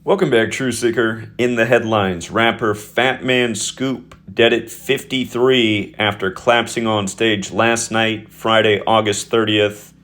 Welcome back, Truth Seeker. In the headlines, rapper Fatman Scoop dead at 53 after collapsing on stage last night, Friday, August 30th,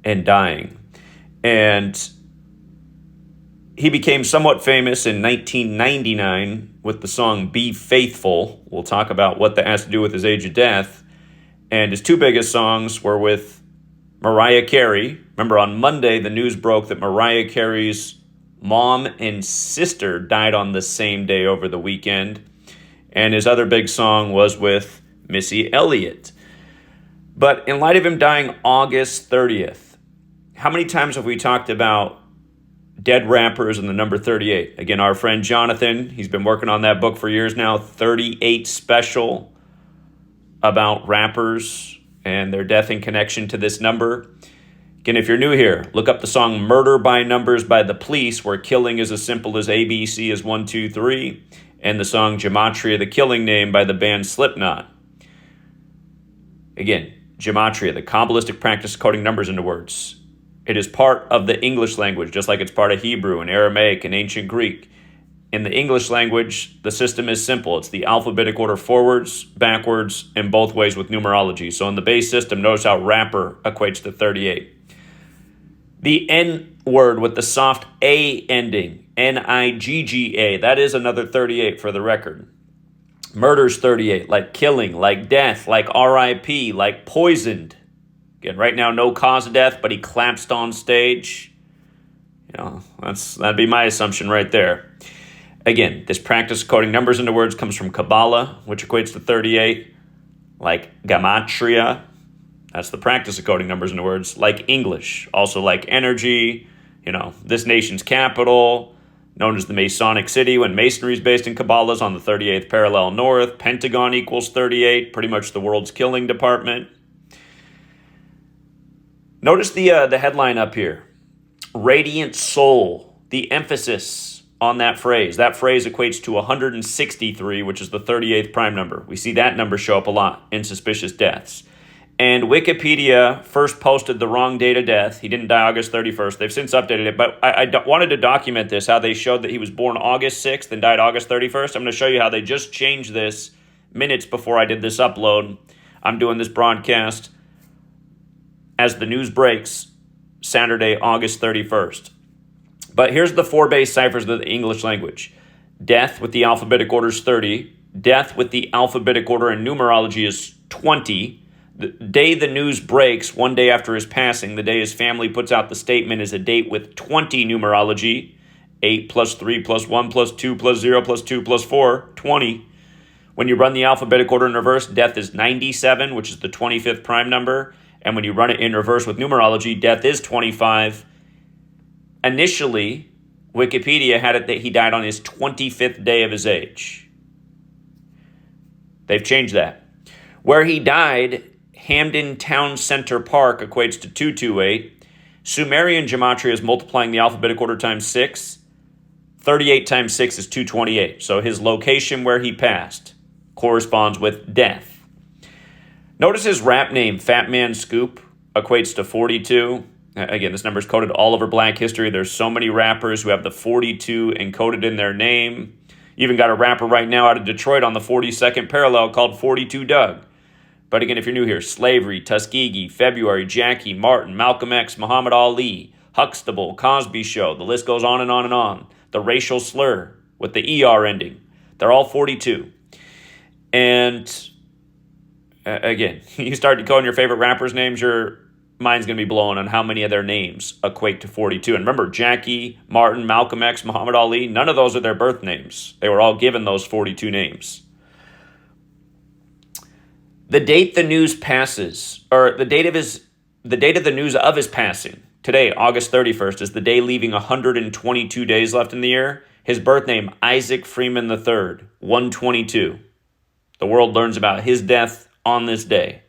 and dying. And he became somewhat famous in 1999 with the song Be Faithful. We'll talk about what that has to do with his age of death. And his two biggest songs were with Mariah Carey. Remember, on Monday, the news broke that Mariah Carey's mom and sister died on the same day over the weekend. And his other big song was with Missy Elliot. But in light of him dying August 30th, how many times have we talked about dead rappers and the number 38? Again, our friend Jonathan, he's been working on that book for years now, 38 Special, about rappers and their death in connection to this number. Again, if you're new here, look up the song Murder by Numbers by The Police, where killing is as simple as ABC is 1, 2, 3, and the song Gematria, the Killing Name by the band Slipknot. Again, Gematria, the Kabbalistic practice of coding numbers into words. It is part of the English language, just like it's part of Hebrew and Aramaic and ancient Greek. In the English language, the system is simple. It's the alphabetic order forwards, backwards, and both ways with numerology. So in the base system, notice how rapper equates to 38. The N word with the soft A ending, Nigga, that is another 38 for the record. Murder's 38, like killing, like death, like RIP, like poisoned. Again, right now, no cause of death, but he collapsed on stage. That'd be my assumption right there. Again, this practice of coding numbers into words comes from Kabbalah, which equates to 38, like Gematria. That's the practice of coding numbers into words, like English, also like energy, this nation's capital, known as the Masonic City, when Masonry is based in Kabbalah, is on the 38th parallel north. Pentagon equals 38, pretty much the world's killing department. Notice the headline up here, Radiant Soul, the emphasis on that phrase. That phrase equates to 163, which is the 38th prime number. We see that number show up a lot in suspicious deaths. And Wikipedia first posted the wrong date of death. He didn't die August 31st. They've since updated it, but I wanted to document this, how they showed that he was born August 6th and died August 31st. I'm going to show you how they just changed this minutes before I did this upload. I'm doing this broadcast as the news breaks, Saturday, August 31st. But here's the four base ciphers of the English language. Death with the alphabetic order is 30. Death with the alphabetic order in numerology is 20. The day the news breaks, one day after his passing, the day his family puts out the statement, is a date with 20 numerology. 8 plus 3 plus 1 plus 2 plus 0 plus 2 plus 4, 20. When you run the alphabetic order in reverse, death is 97, which is the 25th prime number. And when you run it in reverse with numerology, death is 25. Initially, Wikipedia had it that he died on his 25th day of his age. They've changed that. Where he died, Hamden Town Center Park, equates to 228. Sumerian Gematria is multiplying the alphabetic order times 6. 38 times 6 is 228. So his location where he passed corresponds with death. Notice his rap name, Fatman Scoop, equates to 42. Again, this number is coded all over Black history. There's so many rappers who have the 42 encoded in their name. You even got a rapper right now out of Detroit on the 42nd parallel called 42 Doug. But again, if you're new here, Slavery, Tuskegee, February, Jackie, Martin, Malcolm X, Muhammad Ali, Huxtable, Cosby Show, the list goes on and on and on. The racial slur with the ER ending. They're all 42. And again, you start decoding your favorite rappers' names, your mind's going to be blown on how many of their names equate to 42. And remember, Jackie, Martin, Malcolm X, Muhammad Ali, none of those are their birth names. They were all given those 42 names. The date the news passes, or the date of the news of his passing, today, August 31st, is the day leaving 122 days left in the year. His birth name, Isaac Freeman III, 122. The world learns about his death on this day.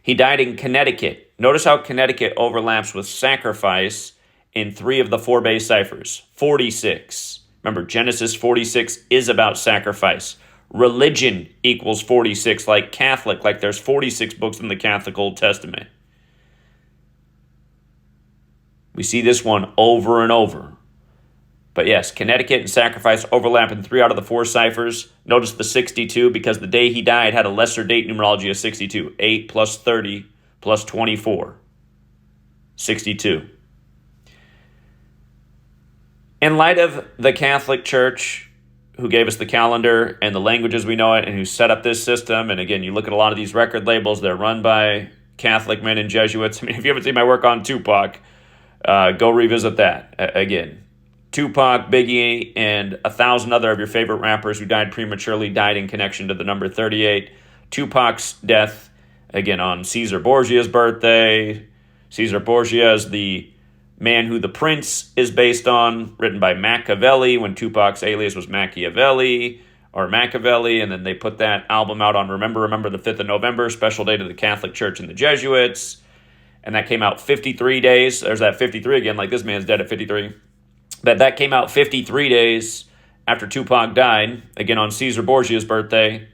He died in Connecticut. Notice how Connecticut overlaps with sacrifice in 3 of the 4 base ciphers. 46. Remember, Genesis 46 is about sacrifice. Religion equals 46, like Catholic, like there's 46 books in the Catholic Old Testament. We see this one over and over. But yes, Connecticut and Sacrifice overlap in 3 out of the 4 ciphers. Notice the 62 because the day he died had a lesser date numerology of 62. 8 plus 30 plus 24. 62. In light of the Catholic Church, who gave us the calendar and the languages we know it and who set up this system, and again, you look at a lot of these record labels, they're run by Catholic men and Jesuits. I mean, if you haven't seen my work on Tupac, go revisit that. Again, Tupac, Biggie, and 1,000 other of your favorite rappers who died prematurely died in connection to the number 38. Tupac's death, again, on Caesar Borgia's birthday. Caesar Borgia is the man who The Prince is based on, written by Machiavelli, when Tupac's alias was Machiavelli, and then they put that album out on Remember the 5th of November, special day to the Catholic Church and the Jesuits, and that came out 53 days. There's that 53 again, like this man's dead at 53. But that came out 53 days after Tupac died, again on Caesar Borgia's birthday.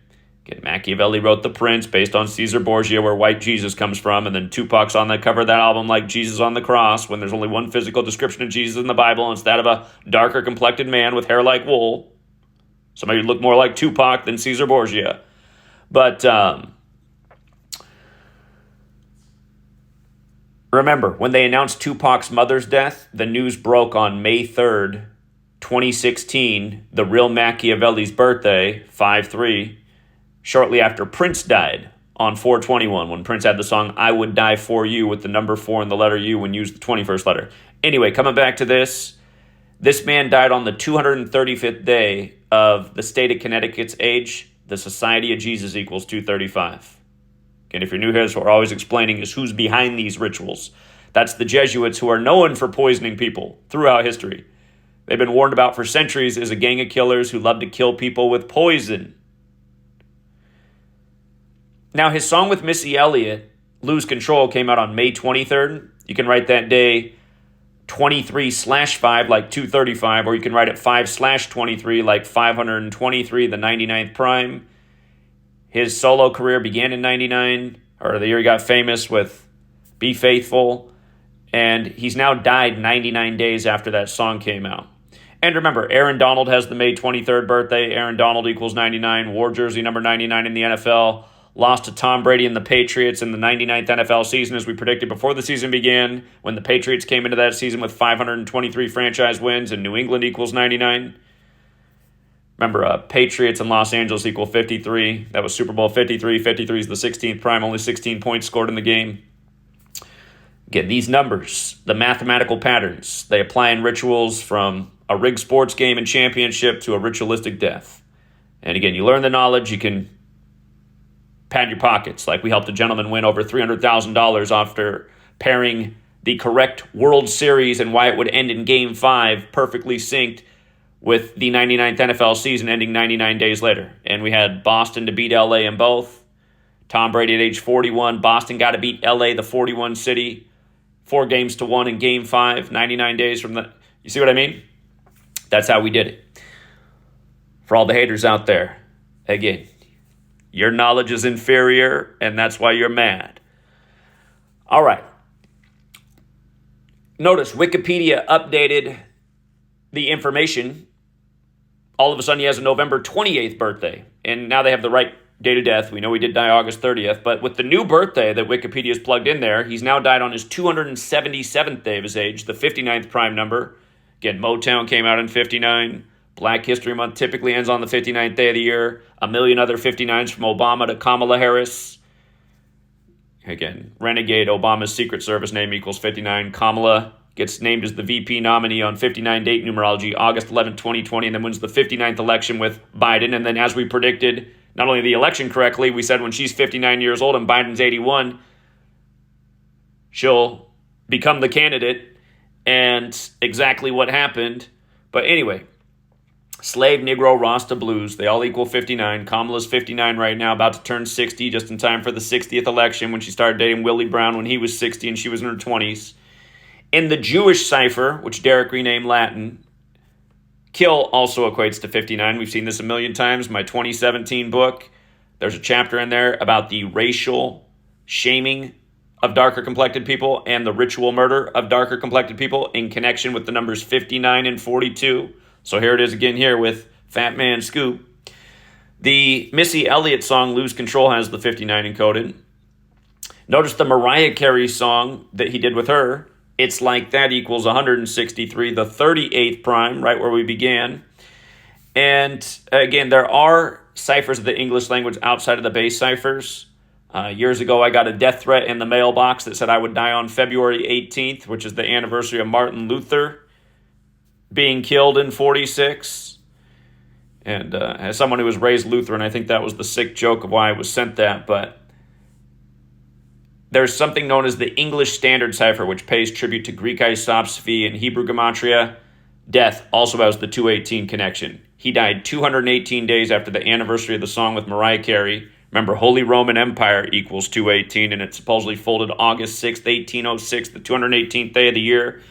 Again, Machiavelli wrote The Prince based on Caesar Borgia, where white Jesus comes from, and then Tupac's on the cover of that album like Jesus on the cross, when there's only one physical description of Jesus in the Bible, and it's that of a darker complected man with hair like wool. Somebody who looked more like Tupac than Caesar Borgia. But remember, when they announced Tupac's mother's death, the news broke on May 3rd, 2016, the real Machiavelli's birthday, 5/3, shortly after Prince died on 4/21, when Prince had the song I Would Die For You with the number 4 and the letter U when used the 21st letter. Anyway, coming back to this man died on the 235th day of the state of Connecticut's age. The Society of Jesus equals 235. And if you're new here, that's what we're always explaining is who's behind these rituals. That's the Jesuits, who are known for poisoning people throughout history. They've been warned about for centuries as a gang of killers who love to kill people with poison. Now, his song with Missy Elliot, Lose Control, came out on May 23rd. You can write that day 23/5 like 235, or you can write it 5/23 like 523, the 99th prime. His solo career began in 99, or the year he got famous with Be Faithful, and he's now died 99 days after that song came out. And remember, Aaron Donald has the May 23rd birthday. Aaron Donald equals 99, wore jersey number 99 in the NFL. Lost to Tom Brady and the Patriots in the 99th NFL season, as we predicted before the season began, when the Patriots came into that season with 523 franchise wins, and New England equals 99. Remember, Patriots and Los Angeles equal 53. That was Super Bowl 53. 53 is the 16th prime, only 16 points scored in the game. Again, these numbers, the mathematical patterns, they apply in rituals from a rigged sports game and championship to a ritualistic death. And again, you learn the knowledge, you can pad your pockets. Like we helped a gentleman win over $300,000 after pairing the correct World Series and why it would end in Game 5 perfectly synced with the 99th NFL season ending 99 days later. And we had Boston to beat LA in both. Tom Brady at age 41. Boston got to beat LA, the 41 city, 4-1 in Game 5, 99 days from the... You see what I mean? That's how we did it. For all the haters out there, again, your knowledge is inferior, and that's why you're mad. All right. Notice Wikipedia updated the information. All of a sudden, he has a November 28th birthday, and now they have the right date of death. We know he did die August 30th, but with the new birthday that Wikipedia has plugged in there, he's now died on his 277th day of his age, the 59th prime number. Again, Motown came out in 59. Black History Month typically ends on the 59th day of the year. A million other 59s from Obama to Kamala Harris. Again, renegade Obama's Secret Service name equals 59. Kamala gets named as the VP nominee on 59 date numerology, August 11, 2020, and then wins the 59th election with Biden. And then as we predicted, not only the election correctly, we said when she's 59 years old and Biden's 81, she'll become the candidate, and exactly what happened. But anyway, slave, Negro, Rasta, Blues, they all equal 59. Kamala's 59 right now, about to turn 60, just in time for the 60th election when she started dating Willie Brown when he was 60 and she was in her 20s. In the Jewish cipher, which Derek renamed Latin, kill also equates to 59. We've seen this a million times. My 2017 book, there's a chapter in there about the racial shaming of darker complected people and the ritual murder of darker complected people in connection with the numbers 59 and 42. So here it is again here with Fatman Scoop. The Missy Elliot song Lose Control has the 59 encoded. Notice the Mariah Carey song that he did with her, It's Like That equals 163, the 38th prime, right where we began. And again, there are ciphers of the English language outside of the base ciphers. Years ago, I got a death threat in the mailbox that said I would die on February 18th, which is the anniversary of Martin Luther being killed in 46. And as someone who was raised Lutheran, I think that was the sick joke of why I was sent that. But there's something known as the English Standard Cipher, which pays tribute to Greek isopsephy and Hebrew Gematria. Death also has the 218 connection. He died 218 days after the anniversary of the song with Mariah Carey. Remember, Holy Roman Empire equals 218, and it supposedly folded August 6th, 1806, the 218th day of the year,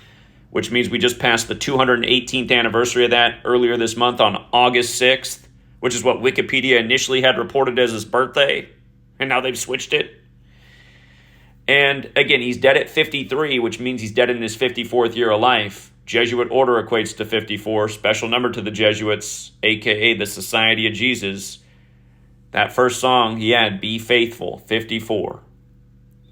which means we just passed the 218th anniversary of that earlier this month on August 6th, which is what Wikipedia initially had reported as his birthday, and now they've switched it. And again, he's dead at 53, which means he's dead in his 54th year of life. Jesuit order equates to 54, special number to the Jesuits, a.k.a. the Society of Jesus. That first song he had, Be Faithful, 54.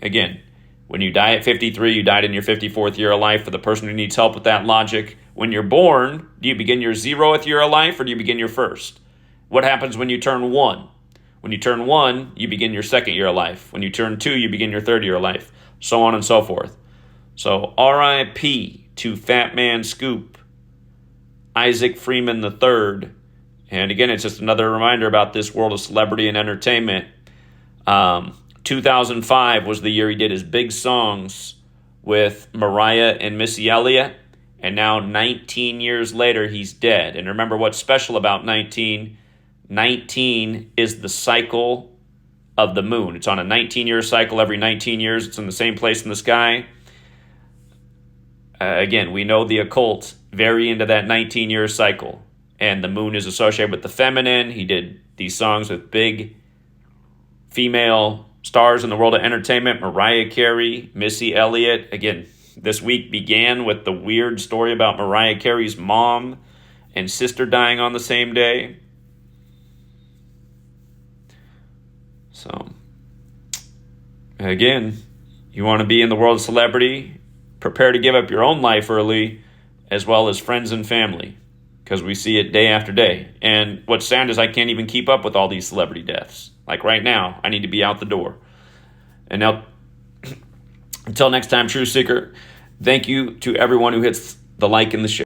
Again, when you die at 53, you died in your 54th year of life. For the person who needs help with that logic, when you're born, do you begin your 0th year of life or do you begin your first? What happens when you turn 1? When you turn 1, you begin your 2nd year of life. When you turn 2, you begin your 3rd year of life. So on and so forth. So R.I.P. to Fatman Scoop, Isaac Freeman III. And again, it's just another reminder about this world of celebrity and entertainment. 2005 was the year he did his big songs with Mariah and Missy Elliot. And now 19 years later, he's dead. And remember what's special about 19? 19 is the cycle of the moon. It's on a 19-year cycle every 19 years. It's in the same place in the sky. Again, we know the occult vary into that 19-year cycle. And the moon is associated with the feminine. He did these songs with big female stars in the world of entertainment. Mariah Carey, Missy Elliott. Again, this week began with the weird story about Mariah Carey's mom and sister dying on the same day. So, again, you want to be in the world of celebrity, prepare to give up your own life early, as well as friends and family. Because we see it day after day. And what's sad is I can't even keep up with all these celebrity deaths. Like right now, I need to be out the door. And now, until next time, True Seeker, thank you to everyone who hits the like in the share.